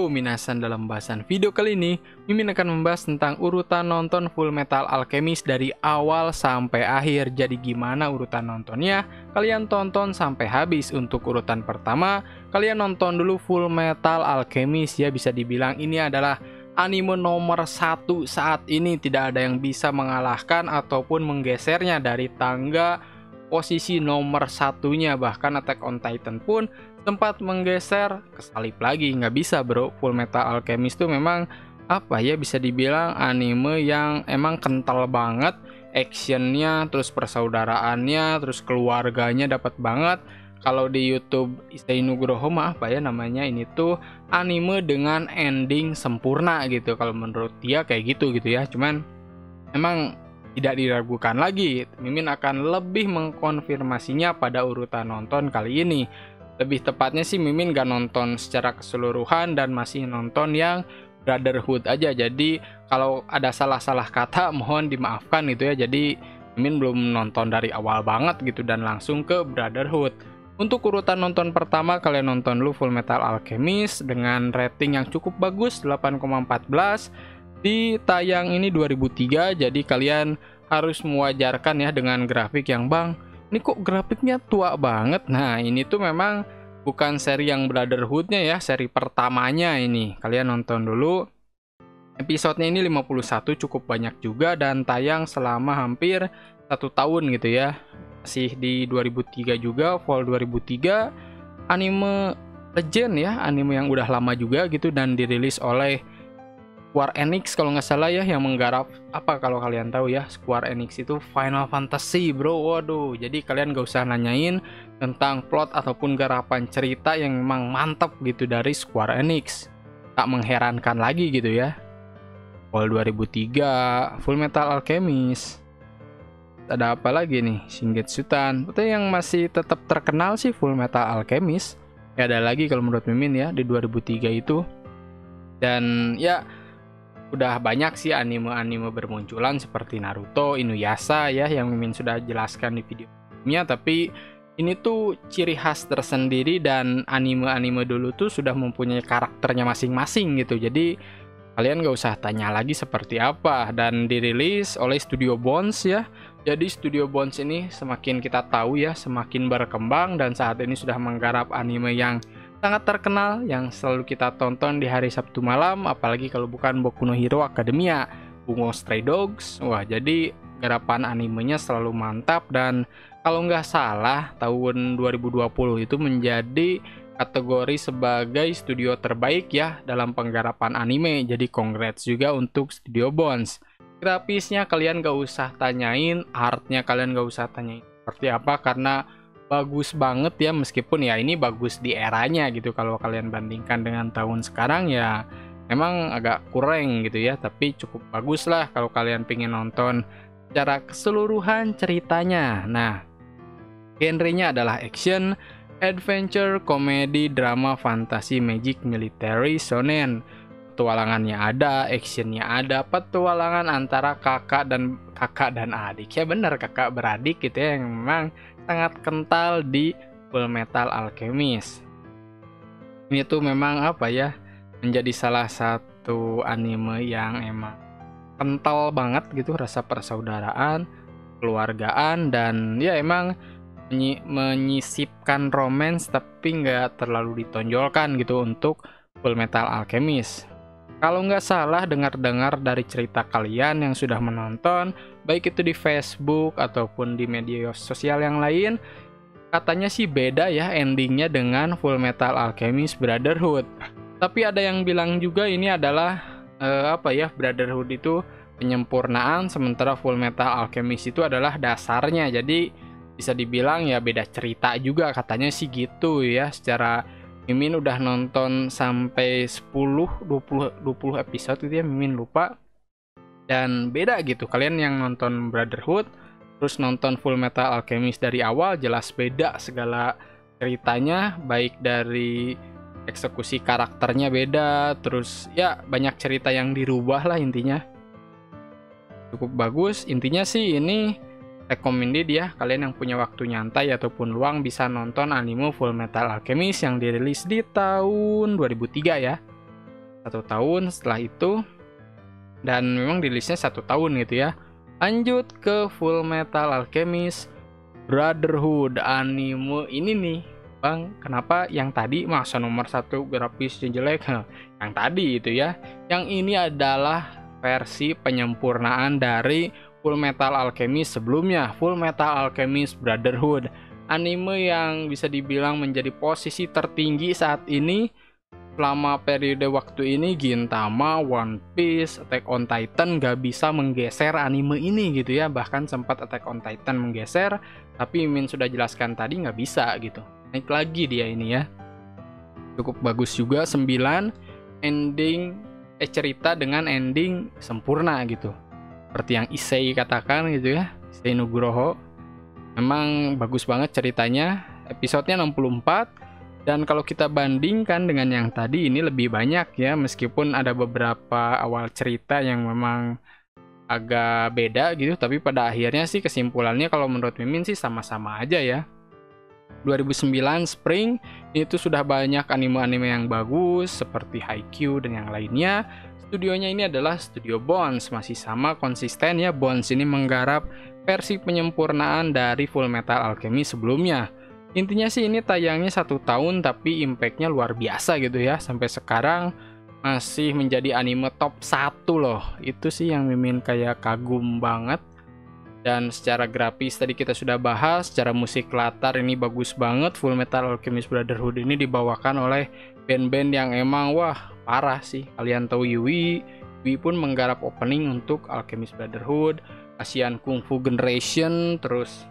Yo minasan, dalam bahasan video kali ini Mimin akan membahas tentang urutan nonton Fullmetal Alchemist dari awal sampai akhir. Jadi gimana urutan nontonnya? Kalian tonton sampai habis. Untuk urutan pertama, kalian nonton dulu Fullmetal Alchemist ya. Bisa dibilang ini adalah anime nomor 1 saat ini. Tidak ada yang bisa mengalahkan ataupun menggesernya dari tangga posisi nomor satunya. Bahkan Attack on Titan pun sempat menggeser, kesalip lagi. Nggak bisa bro, Fullmetal Alchemist tuh memang apa ya, bisa dibilang anime yang emang kental banget. Actionnya, terus persaudaraannya, terus keluarganya dapat banget. Kalau di YouTube Issei Nugroho mah apa ya namanya, ini tuh anime dengan ending sempurna gitu. Kalau menurut dia kayak gitu ya. Cuman emang tidak diragukan lagi, Mimin akan lebih mengkonfirmasinya pada urutan nonton kali ini. Lebih tepatnya sih Mimin gak nonton secara keseluruhan dan masih nonton yang Brotherhood aja. Jadi kalau ada salah-salah kata mohon dimaafkan gitu ya. Jadi Mimin belum nonton dari awal banget gitu dan langsung ke Brotherhood. Untuk urutan nonton pertama, kalian nonton dulu Fullmetal Alchemist dengan rating yang cukup bagus, 8,14. Di tayang ini 2003, jadi kalian harus mewajarkan ya dengan grafik yang ini kok grafiknya tua banget. Nah ini tuh memang bukan seri yang Brotherhood-nya ya, seri pertamanya ini. Kalian nonton dulu. Episodenya ini 51, cukup banyak juga dan tayang selama hampir 1 tahun gitu ya. Masih di 2003 juga, fall 2003. Anime legend ya, anime yang udah lama juga gitu dan dirilis oleh Square Enix kalau nggak salah ya, yang menggarap apa kalau kalian tahu ya, Square Enix itu Final Fantasy bro. Waduh, jadi kalian gak usah nanyain tentang plot ataupun garapan cerita yang memang mantap gitu dari Square Enix. Tak mengherankan lagi gitu ya. Fall 2003, Fullmetal Alchemist. Ada apa lagi nih? Shingetsu Tan. Betul, yang masih tetap terkenal sih Fullmetal Alchemist. Ya ada lagi kalau menurut Mimin ya di 2003 itu. Dan ya udah banyak sih anime-anime bermunculan seperti Naruto, Inuyasha ya, yang Mimin sudah jelaskan di videonya. Tapi ini tuh ciri khas tersendiri dan anime-anime dulu tuh sudah mempunyai karakternya masing-masing gitu. Jadi kalian gak usah tanya lagi seperti apa. Dan dirilis oleh Studio Bones ya. Jadi Studio Bones ini semakin kita tahu ya, semakin berkembang dan saat ini sudah menggarap anime yang sangat terkenal yang selalu kita tonton di hari Sabtu malam, apalagi kalau bukan Boku no Hero Academia, Bungo Stray Dogs. Wah, jadi garapan animenya selalu mantap dan kalau nggak salah tahun 2020 itu menjadi kategori sebagai studio terbaik ya dalam penggarapan anime. Jadi congrats juga untuk Studio Bones. Grafisnya kalian nggak usah tanyain, artnya kalian nggak usah tanyain seperti apa karena bagus banget ya, meskipun ya ini bagus di eranya gitu. Kalau kalian bandingkan dengan tahun sekarang ya memang agak kurang gitu ya, tapi cukup bagus lah kalau kalian pengen nonton secara keseluruhan ceritanya. Nah, genrenya adalah action, adventure, komedi, drama, fantasi, magic, military, shonen. Petualangannya ada, actionnya ada, petualangan antara kakak dan adik ya, bener, kakak beradik gitu ya, yang memang sangat kental di Fullmetal Alchemist. Ini tuh memang apa ya, menjadi salah satu anime yang emang kental banget gitu, rasa persaudaraan, keluargaan, dan ya emang menyisipkan romance tapi nggak terlalu ditonjolkan gitu untuk Fullmetal Alchemist. Kalau nggak salah dengar-dengar dari cerita kalian yang sudah menonton, baik itu di Facebook ataupun di media sosial yang lain, katanya sih beda ya endingnya dengan Fullmetal Alchemist Brotherhood. Tapi ada yang bilang juga ini adalah Brotherhood itu penyempurnaan, sementara Fullmetal Alchemist itu adalah dasarnya. Jadi bisa dibilang ya beda cerita juga, katanya sih gitu ya. Secara Mimin udah nonton sampai 10-20 episode gitu ya, Mimin lupa. Dan beda gitu, kalian yang nonton Brotherhood terus nonton Fullmetal Alchemist dari awal, jelas beda segala ceritanya. Baik dari eksekusi karakternya beda, terus ya banyak cerita yang dirubah lah intinya. Cukup bagus, intinya sih ini recommended ya, kalian yang punya waktu nyantai ataupun luang bisa nonton anime Fullmetal Alchemist yang dirilis di tahun 2003 ya. 1 tahun setelah itu, dan memang rilisnya 1 tahun gitu ya. Lanjut ke Full Metal Alchemist Brotherhood. Anime ini nih Bang, kenapa yang tadi masa nomor 1 grafisnya jelek? Yang tadi itu ya. Yang ini adalah versi penyempurnaan dari Full Metal Alchemist sebelumnya, Full Metal Alchemist Brotherhood. Anime yang bisa dibilang menjadi posisi tertinggi saat ini selama periode waktu ini. Gintama, One Piece, Attack on Titan gak bisa menggeser anime ini gitu ya. Bahkan sempat Attack on Titan menggeser, tapi Min sudah jelaskan tadi nggak bisa gitu. Naik lagi dia ini ya. Cukup bagus juga, 9 ending cerita dengan ending sempurna gitu. Seperti yang Issei katakan gitu ya, Issei Nugroho. Memang bagus banget ceritanya. Episodenya 64. Dan kalau kita bandingkan dengan yang tadi, ini lebih banyak ya. Meskipun ada beberapa awal cerita yang memang agak beda gitu, tapi pada akhirnya sih kesimpulannya kalau menurut Mimin sih sama-sama aja ya. 2009 Spring itu sudah banyak anime-anime yang bagus seperti Haikyuu dan yang lainnya. Studionya ini adalah Studio Bones, masih sama konsisten ya. Bones ini menggarap versi penyempurnaan dari Full Metal Alchemist sebelumnya. Intinya sih ini tayangnya 1 tahun tapi impactnya luar biasa gitu ya. Sampai sekarang masih menjadi anime top 1 loh. Itu sih yang Mimin kayak kagum banget. Dan secara grafis tadi kita sudah bahas, secara musik latar ini bagus banget. Full Metal Alchemist Brotherhood ini dibawakan oleh band-band yang emang wah parah sih. Kalian tahu Yui pun menggarap opening untuk Alchemist Brotherhood, Asian Kung Fu Generation, terus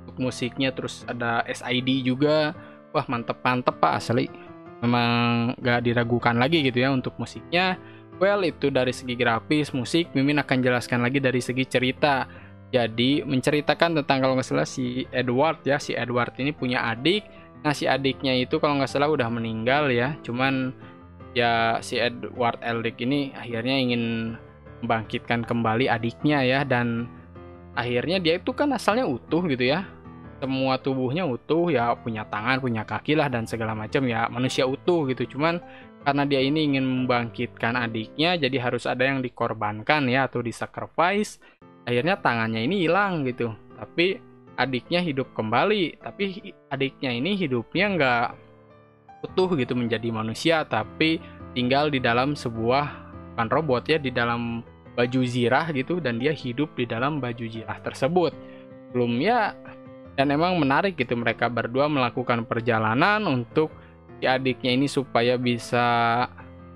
untuk musiknya terus ada SID juga. Wah mantep-mantep Pak asli. Memang gak diragukan lagi gitu ya untuk musiknya. Well, itu dari segi grafis, musik. Mimin akan jelaskan lagi dari segi cerita. Jadi menceritakan tentang kalau nggak salah si Edward ya. Si Edward ini punya adik. Nah si adiknya itu kalau nggak salah udah meninggal ya. Cuman ya si Edward Elric ini akhirnya ingin membangkitkan kembali adiknya ya. Dan akhirnya dia itu kan asalnya utuh gitu ya. Semua tubuhnya utuh ya, punya tangan, punya kaki lah dan segala macam ya, manusia utuh gitu. Cuman karena dia ini ingin membangkitkan adiknya, jadi harus ada yang dikorbankan ya atau disacrifice. Akhirnya tangannya ini hilang gitu, tapi adiknya hidup kembali. Tapi adiknya ini hidupnya nggak utuh gitu menjadi manusia, tapi tinggal di dalam sebuah, bukan robot ya, di dalam baju zirah gitu, dan dia hidup di dalam baju zirah tersebut. Belum ya. Dan emang menarik gitu, mereka berdua melakukan perjalanan untuk si adiknya ini supaya bisa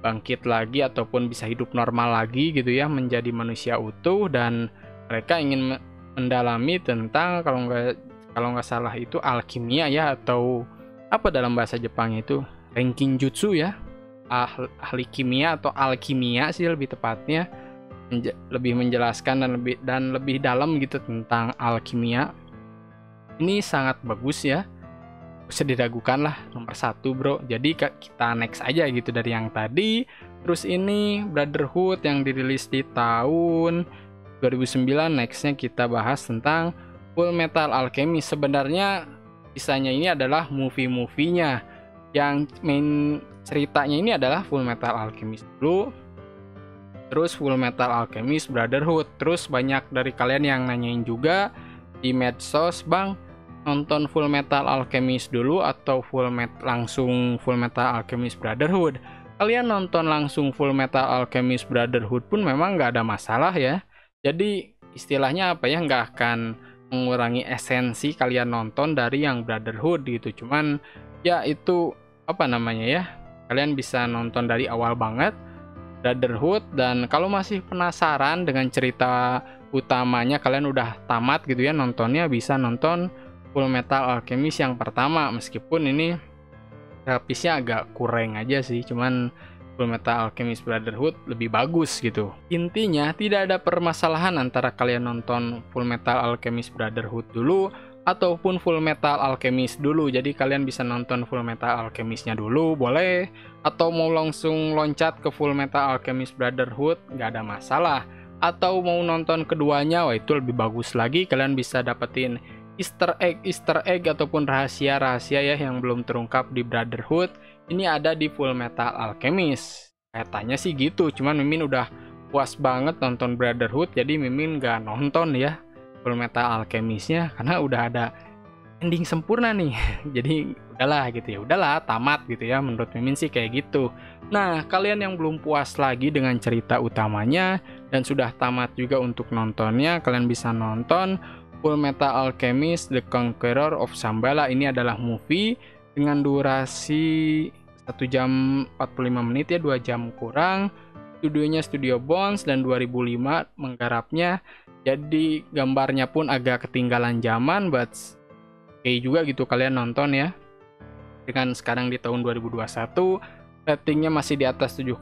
bangkit lagi ataupun bisa hidup normal lagi gitu ya, menjadi manusia utuh. Dan mereka ingin mendalami tentang kalau nggak salah itu alkimia ya, atau apa dalam bahasa Jepang itu ranking jutsu ya, ahli kimia atau alkimia sih lebih tepatnya, lebih menjelaskan dan lebih dalam gitu tentang alkimia. Ini sangat bagus ya, bisa diragukan lah, nomor 1 bro. Jadi kita next aja gitu dari yang tadi. Terus ini Brotherhood yang dirilis di tahun 2009. Nextnya kita bahas tentang Full Metal Alchemist. Sebenarnya kisahnya ini adalah movie-movie-nya. Yang main ceritanya ini adalah Full Metal Alchemist dulu, terus Full Metal Alchemist Brotherhood. Terus banyak dari kalian yang nanyain juga di medsos, Bang, nonton Full Metal Alchemist dulu atau langsung Full Metal Alchemist Brotherhood? Kalian nonton langsung Full Metal Alchemist Brotherhood pun memang nggak ada masalah ya. Jadi istilahnya apa ya, nggak akan mengurangi esensi kalian nonton dari yang Brotherhood gitu. Cuman ya itu apa namanya ya, kalian bisa nonton dari awal banget Brotherhood. Dan kalau masih penasaran dengan cerita utamanya, kalian udah tamat gitu ya nontonnya, bisa nonton Full Metal Alchemist yang pertama. Meskipun ini grafisnya agak kurang aja sih, cuman Full Metal Alchemist Brotherhood lebih bagus gitu. Intinya tidak ada permasalahan antara kalian nonton Full Metal Alchemist Brotherhood dulu ataupun Full Metal Alchemist dulu. Jadi kalian bisa nonton Full Metal Alchemist-nya dulu boleh, atau mau langsung loncat ke Full Metal Alchemist Brotherhood nggak ada masalah. Atau mau nonton keduanya, wah itu lebih bagus lagi, kalian bisa dapetin Easter egg ataupun rahasia-rahasia ya yang belum terungkap di Brotherhood. Ini ada di Full Metal Alchemist. Katanya sih gitu, cuman Mimin udah puas banget nonton Brotherhood, jadi Mimin gak nonton ya Fullmetal Alchemist-nya karena udah ada ending sempurna nih. Jadi udahlah gitu ya, udahlah tamat gitu ya, menurut Mimin sih kayak gitu. Nah, kalian yang belum puas lagi dengan cerita utamanya dan sudah tamat juga untuk nontonnya, kalian bisa nonton Fullmetal Alchemist The Conqueror of Shambhala. Ini adalah movie dengan durasi 1 jam 45 menit ya, 2 jam kurang. Studionya Studio Bones dan 2005 menggarapnya. Jadi gambarnya pun agak ketinggalan zaman, but oke juga gitu kalian nonton ya. Dengan sekarang di tahun 2021, ratingnya masih di atas 7,5,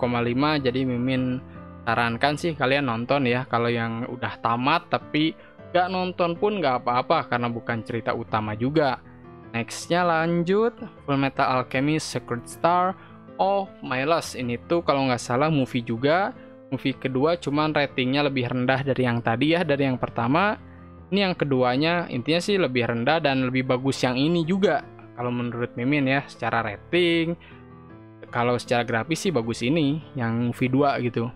jadi Mimin sarankan sih kalian nonton ya. Kalau yang udah tamat tapi gak nonton pun gak apa-apa karena bukan cerita utama juga. Nextnya lanjut, Fullmetal Alchemist Secret Star of Milos. Ini tuh kalau nggak salah movie juga. Movie kedua cuman ratingnya lebih rendah dari yang tadi ya, dari yang pertama. Ini yang keduanya intinya sih lebih rendah dan lebih bagus yang ini juga. Kalau menurut Mimin ya, secara rating. Kalau secara grafis sih bagus ini, yang movie 2 gitu.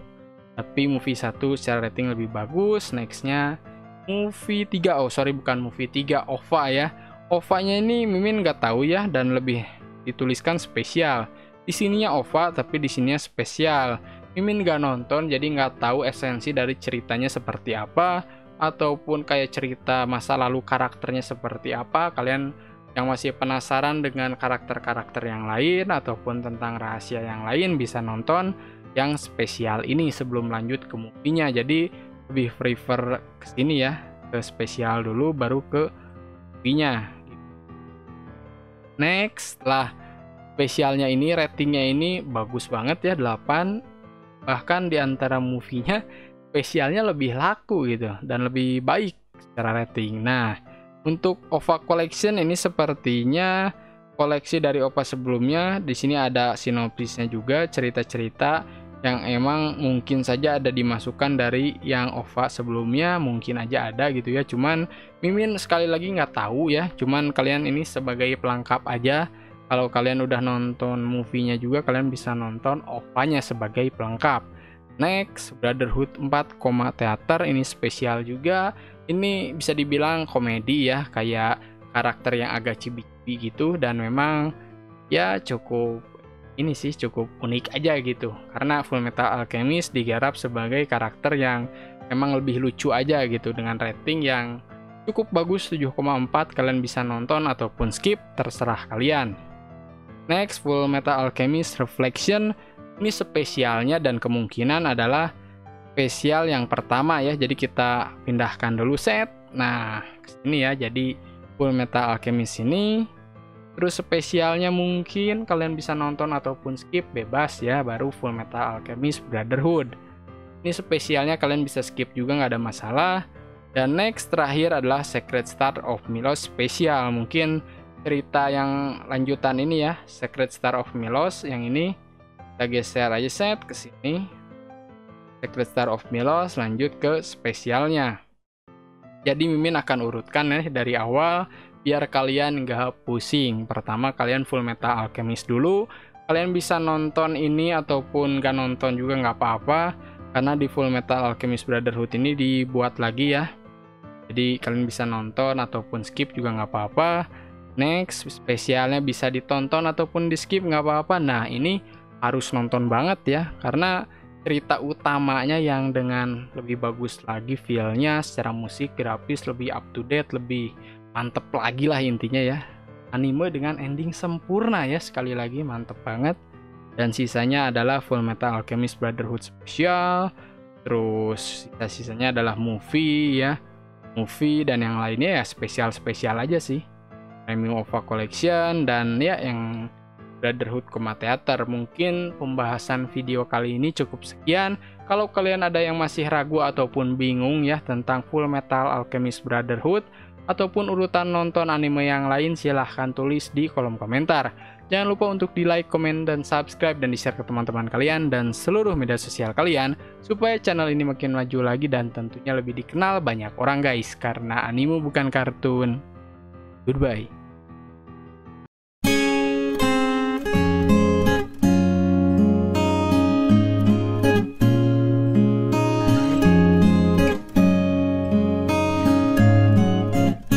Tapi movie 1 secara rating lebih bagus. Nextnya movie 3, oh sorry bukan movie 3, OVA ya. OVA-nya ini Mimin nggak tahu ya, dan lebih dituliskan spesial. Di sininya OVA tapi di sininya spesial. Mimin nggak nonton jadi nggak tahu esensi dari ceritanya seperti apa, ataupun kayak cerita masa lalu karakternya seperti apa. Kalian yang masih penasaran dengan karakter-karakter yang lain ataupun tentang rahasia yang lain bisa nonton yang spesial ini sebelum lanjut ke movie-nya. Jadi lebih prefer ke sini ya, ke spesial dulu baru ke movie-nya. Next, lah spesialnya ini ratingnya ini bagus banget ya, 8. Bahkan di antara movie-nya spesialnya lebih laku gitu dan lebih baik secara rating. Nah, untuk OVA Collection ini sepertinya koleksi dari OVA sebelumnya. Di sini ada sinopsisnya juga, cerita-cerita yang emang mungkin saja ada dimasukkan dari yang OVA sebelumnya, mungkin aja ada gitu ya. Cuman Mimin sekali lagi nggak tahu ya. Cuman kalian ini sebagai pelengkap aja. Kalau kalian udah nonton movie-nya juga, kalian bisa nonton OVA-nya sebagai pelengkap. Next, Brotherhood 4, Theater. Ini spesial juga. Ini bisa dibilang komedi ya, kayak karakter yang agak cibi-cibi gitu. Dan memang ya cukup ini sih cukup unik aja gitu. Karena Fullmetal Alchemist digarap sebagai karakter yang memang lebih lucu aja gitu. Dengan rating yang cukup bagus, 7,4. Kalian bisa nonton ataupun skip, terserah kalian. Next, Fullmetal Alchemist Reflection. Ini spesialnya dan kemungkinan adalah spesial yang pertama ya. Jadi kita pindahkan dulu set. Nah, kesini ya. Jadi Fullmetal Alchemist ini. Terus spesialnya mungkin kalian bisa nonton ataupun skip, bebas ya. Baru Fullmetal Alchemist Brotherhood. Ini spesialnya kalian bisa skip juga, nggak ada masalah. Dan next terakhir adalah Secret Star of Milos spesial. Mungkin cerita yang lanjutan ini ya, Secret Star of Milos yang ini. Kita geser aja set ke sini. Secret Star of Milos, lanjut ke spesialnya. Jadi Mimin akan urutkan ya dari awal biar kalian nggak pusing. Pertama kalian Fullmetal Alchemist dulu. Kalian bisa nonton ini ataupun nggak nonton juga nggak apa-apa, karena di Fullmetal Alchemist Brotherhood ini dibuat lagi ya. Jadi kalian bisa nonton ataupun skip juga nggak apa-apa. Next, spesialnya bisa ditonton ataupun di skip nggak apa-apa. Nah ini harus nonton banget ya, karena cerita utamanya yang dengan lebih bagus lagi feel-nya, secara musik, grafis lebih up to date, lebih mantep lagi lah intinya ya. Anime dengan ending sempurna ya, sekali lagi mantep banget. Dan sisanya adalah Fullmetal Alchemist Brotherhood Special. Terus sisanya adalah movie ya, movie dan yang lainnya ya spesial-spesial aja sih. Premium OVA Collection dan ya yang Brotherhood Theater. Mungkin pembahasan video kali ini cukup sekian. Kalau kalian ada yang masih ragu ataupun bingung ya tentang Fullmetal Alchemist Brotherhood ataupun urutan nonton anime yang lain, silahkan tulis di kolom komentar. Jangan lupa untuk di like, komen, dan subscribe dan di share ke teman-teman kalian dan seluruh media sosial kalian supaya channel ini makin maju lagi dan tentunya lebih dikenal banyak orang guys, karena anime bukan kartun. Goodbye.